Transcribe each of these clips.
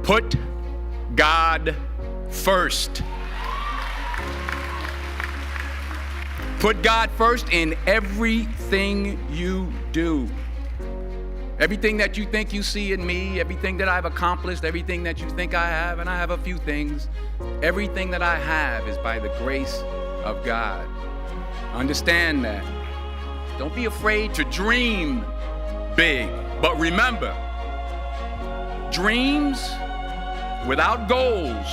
Put God first. Put God first in everything you do. Everything that you think you see in me, everything that I've accomplished, everything that you think I have, and I have a few things, everything that I have is by the grace of God. Understand that. Don't be afraid to dream big, but remember, dreams without goals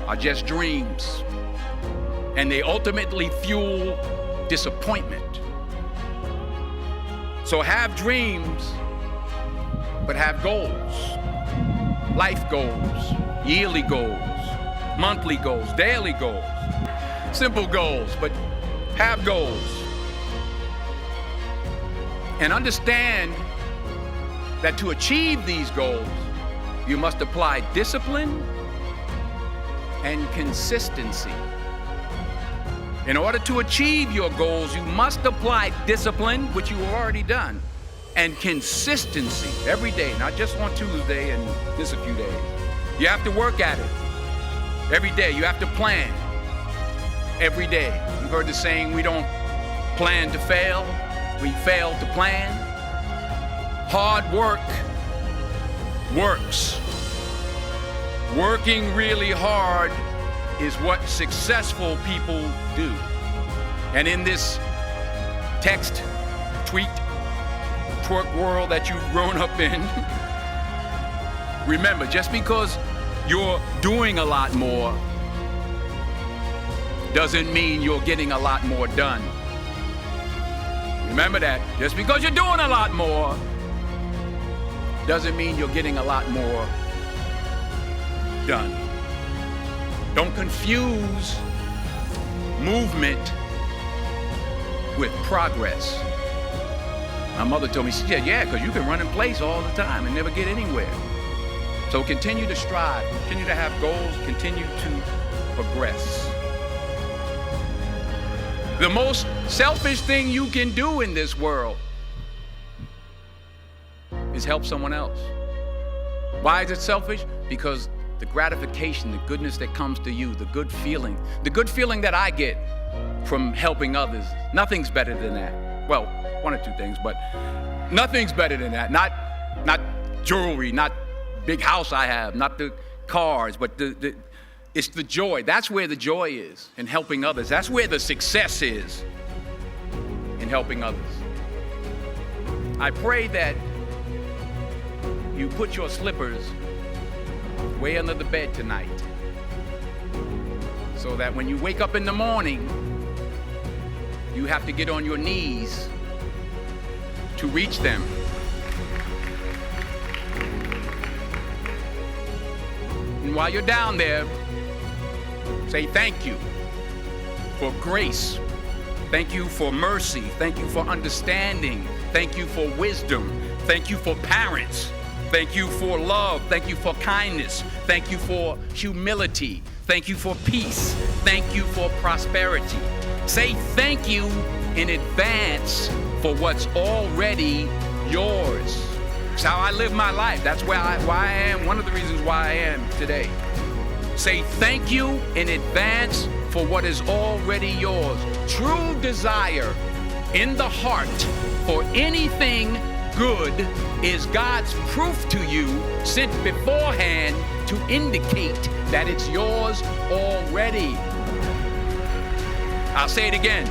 are just dreams, and they ultimately fuel disappointment. So have dreams, but have goals. Life goals, yearly goals, monthly goals, daily goals. Simple goals, but have goals. And understand that to achieve these goals, you must apply discipline and consistency. In order to achieve your goals, you must apply discipline, which you have already done, and consistency every day, not just on Tuesday and this a few days. You have to work at it every day. You have to plan every day. You've heard the saying, we don't plan to fail, we fail to plan. Hard work works. Working really hard is what successful people do. And in this text, tweet, twerk world that you've grown up in, remember, just because you're doing a lot more doesn't mean you're getting a lot more done. Remember that. Just because you're doing a lot more doesn't mean you're getting a lot more done. Don't confuse movement with progress. My mother told me, she said, yeah, because you can run in place all the time and never get anywhere. So continue to strive, continue to have goals, continue to progress. The most selfish thing you can do in this world is help someone else. Why is it selfish? Because the gratification, the goodness that comes to you, the good feeling that I get from helping others, nothing's better than that. Well, one or two things, but nothing's better than that. Not jewelry, not big house I have, not the cars, but it's the joy. That's where the joy is, in helping others. That's where the success is, in helping others. I pray that you put your slippers way under the bed tonight, so that when you wake up in the morning, you have to get on your knees to reach them. And while you're down there, say thank you for grace. Thank you for mercy. Thank you for understanding. Thank you for wisdom. Thank you for parents. Thank you for love. Thank you for kindness. Thank you for humility. Thank you for peace. Thank you for prosperity. Say thank you in advance for what's already yours. It's how I live my life. That's why I am, one of the reasons why I am today. Say thank you in advance for what is already yours. True desire in the heart for anything good is God's proof to you, sent beforehand to indicate that it's yours already. I'll say it again.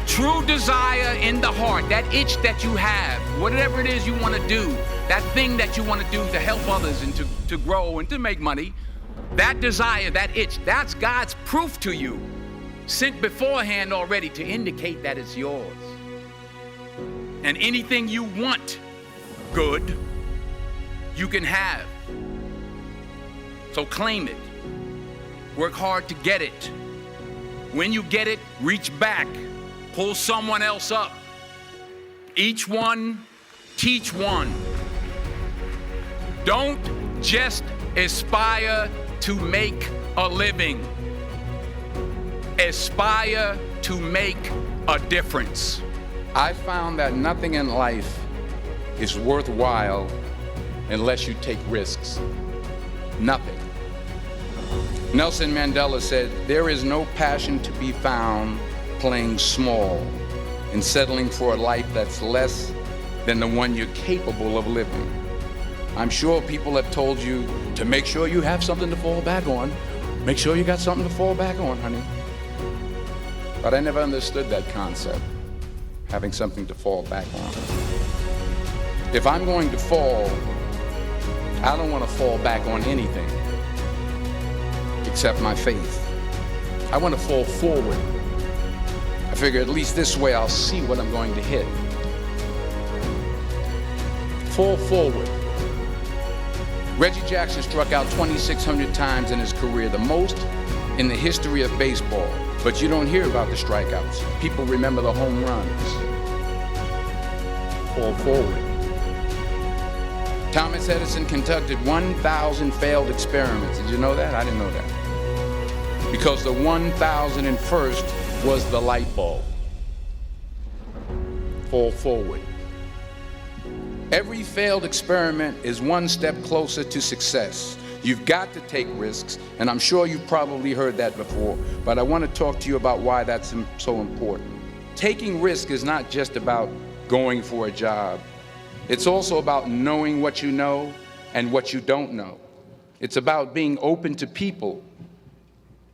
True desire in the heart, that itch that you have, whatever it is you want to do, that thing that you want to do to help others and to grow and to make money, that desire, that itch, that's God's proof to you, sent beforehand already to indicate that it's yours. And anything you want good, you can have. So claim it. Work hard to get it. When you get it, reach back. Pull someone else up. Each one, teach one. Don't just aspire to make a living. Aspire to make a difference. I found that nothing in life is worthwhile unless you take risks. Nothing. Nelson Mandela said, "There is no passion to be found playing small and settling for a life that's less than the one you're capable of living." I'm sure people have told you to make sure you have something to fall back on. Make sure you got something to fall back on, honey. But I never understood that concept, having something to fall back on. If I'm going to fall, I don't want to fall back on anything except my faith. I want to fall forward. I figure at least this way I'll see what I'm going to hit. Fall forward. Reggie Jackson struck out 2,600 times in his career, the most in the history of baseball. But you don't hear about the strikeouts. People remember the home runs. Fall forward. Thomas Edison conducted 1,000 failed experiments. Did you know that? I didn't know that. Because the 1,001st was the light bulb. Fall forward. Every failed experiment is one step closer to success. You've got to take risks, and I'm sure you've probably heard that before, but I want to talk to you about why that's so important. Taking risk is not just about going for a job. It's also about knowing what you know and what you don't know. It's about being open to people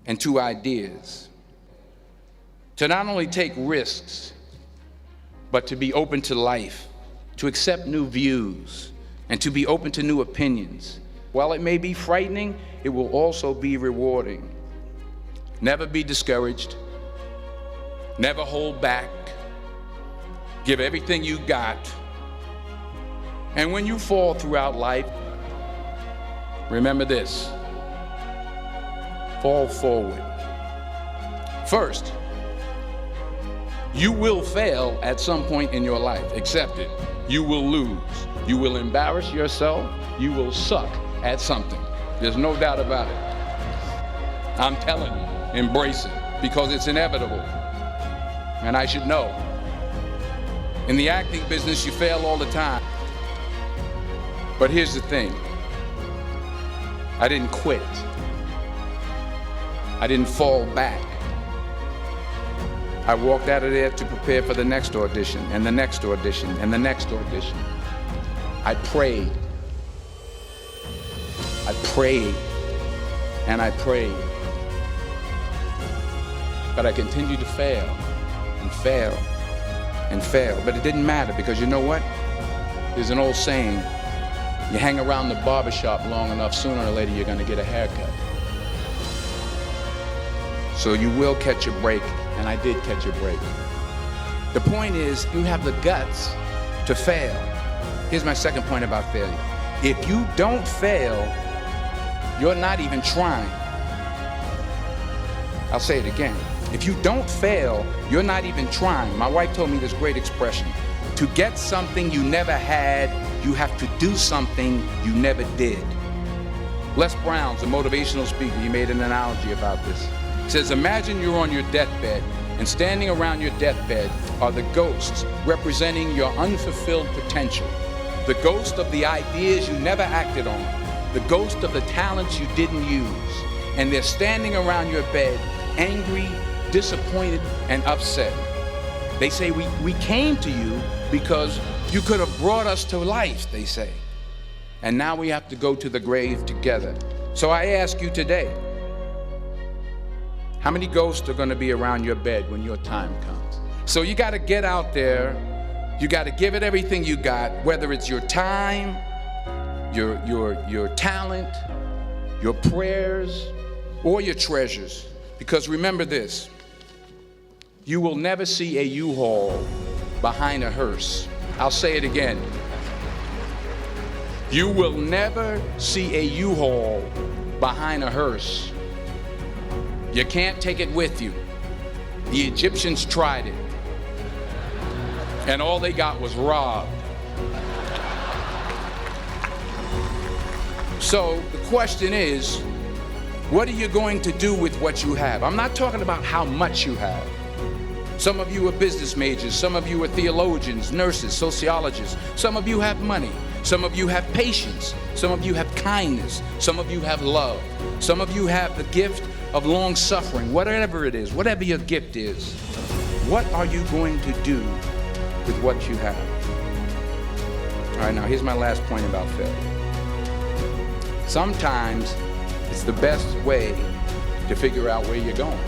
and to ideas. To not only take risks, but to be open to life, to accept new views, and to be open to new opinions. While it may be frightening, it will also be rewarding. Never be discouraged. Never hold back. Give everything you got. And when you fall throughout life, remember this: fall forward. First, you will fail at some point in your life. Accept it. You will lose. You will embarrass yourself. You will suck at something. There's no doubt about it. I'm telling you, embrace it, because it's inevitable. And I should know. In the acting business, you fail all the time. But here's the thing. I didn't quit. I didn't fall back. I walked out of there to prepare for the next audition, and the next audition, and the next audition. I prayed. I prayed, and I prayed. But I continued to fail, and fail, and fail. But it didn't matter, because you know what? There's an old saying, you hang around the barbershop long enough, sooner or later you're gonna get a haircut. So you will catch a break, and I did catch a break. The point is, you have the guts to fail. Here's my second point about failure. If you don't fail, you're not even trying. I'll say it again. If you don't fail, you're not even trying. My wife told me this great expression. To get something you never had, you have to do something you never did. Les Brown's a motivational speaker. He made an analogy about this. He says, imagine you're on your deathbed, and standing around your deathbed are the ghosts representing your unfulfilled potential. The ghost of the ideas you never acted on. The ghost of the talents you didn't use. And they're standing around your bed, angry, disappointed, and upset. They say, we came to you because you could have brought us to life, they say. And now we have to go to the grave together. So I ask you today, how many ghosts are going to be around your bed when your time comes? So you got to get out there. You got to give it everything you got, whether it's your time, your talent, your prayers, or your treasures. Because remember this, you will never see a U-Haul behind a hearse. I'll say it again. You will never see a U-Haul behind a hearse. You can't take it with you. The Egyptians tried it, and all they got was robbed. So the question is, what are you going to do with what you have? I'm not talking about how much you have. Some of you are business majors, some of you are theologians, nurses, sociologists, some of you have money. Some of you have patience. Some of you have kindness. Some of you have love. Some of you have the gift of long suffering. Whatever it is, whatever your gift is, what are you going to do with what you have? All right, now here's my last point about failure. Sometimes it's the best way to figure out where you're going.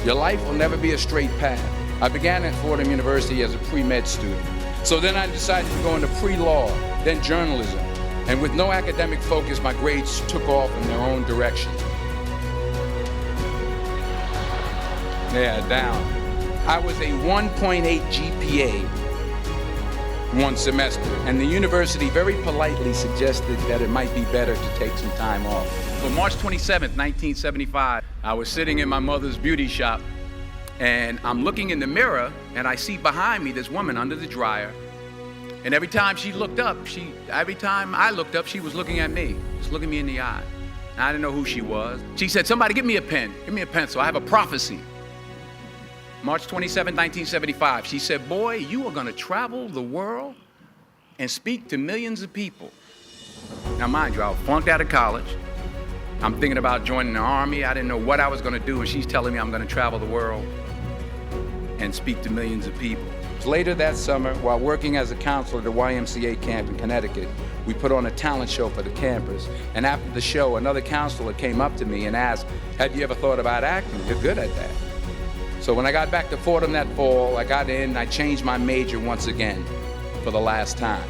Your life will never be a straight path. I began at Fordham University as a pre-med student. So then I decided to go into pre-law, then journalism. And with no academic focus, my grades took off in their own direction. Yeah, down. I was a 1.8 GPA one semester, and the university very politely suggested that it might be better to take some time off. So March 27th, 1975, I was sitting in my mother's beauty shop, and I'm looking in the mirror, and I see behind me this woman under the dryer. And every time I looked up, she was looking at me, just looking me in the eye. And I didn't know who she was. She said, "Somebody give me a pen, give me a pencil, I have a prophecy." March 27, 1975, she said, "Boy, you are gonna travel the world and speak to millions of people." Now mind you, I was flunked out of college. I'm thinking about joining the Army. I didn't know what I was gonna do, and she's telling me I'm gonna travel the world and speak to millions of people. Later that summer, while working as a counselor at a YMCA camp in Connecticut, we put on a talent show for the campers. And after the show, another counselor came up to me and asked, "Have you ever thought about acting? You're good at that." So when I got back to Fordham that fall, I got in and I changed my major once again for the last time.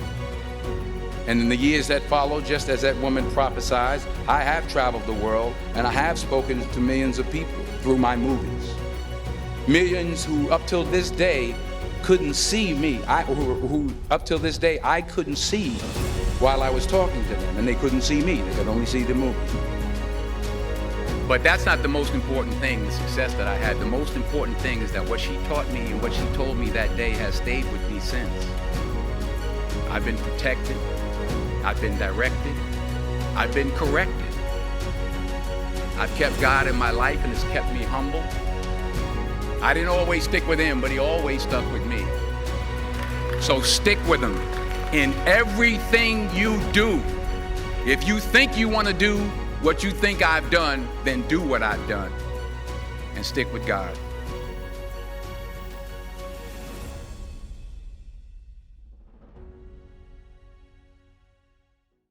And in the years that followed, just as that woman prophesied, I have traveled the world and I have spoken to millions of people through my movies. Millions who up till this day couldn't see me, who up till this day I couldn't see while I was talking to them, and they couldn't see me, they could only see the movie. But that's not the most important thing, the success that I had. The most important thing is that what she taught me and what she told me that day has stayed with me since. I've been protected, I've been directed, I've been corrected. I've kept God in my life and it's kept me humble. I didn't always stick with him, but he always stuck with me. So stick with him in everything you do. If you think you want to do what you think I've done, then do what I've done and stick with God.